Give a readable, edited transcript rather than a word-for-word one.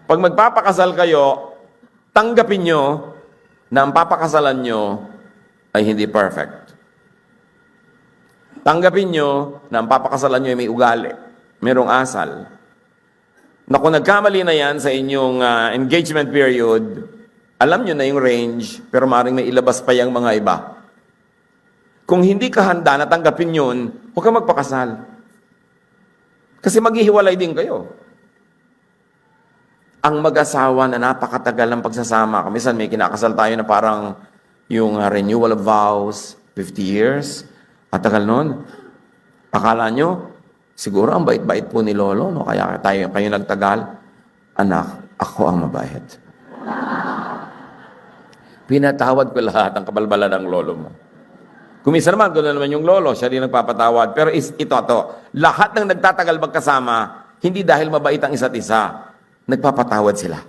Pag magpapakasal kayo, tanggapin nyo na ang papakasalan nyo ay hindi perfect. Tanggapin nyo na ang papakasalan nyo ay may ugali, mayroong asal. Na kung nagkamali na yan sa inyong engagement period, alam nyo na yung range, pero maaaring may ilabas pa yung mga iba. Kung hindi ka handa na tanggapin yun, huwag kang magpakasal. Kasi maghihiwalay din kayo. Ang mag-asawa na napakatagal ng pagsasama, minsan may kinakasal tayo na parang yung renewal of vows, 50 years, at tagal nun. Akala nyo, siguro ang bait-bait po ni Lolo, no? Kaya kayo nagtagal. Anak, ako ang mabait. Pinatawad ko lahat ang kabalbalan ng lolo mo. Kumisa naman, gano'n naman yung lolo, siya rin nagpapatawad. Pero lahat ng nagtatagal magkasama, hindi dahil mabait ang isa't isa, nagpapatawad sila.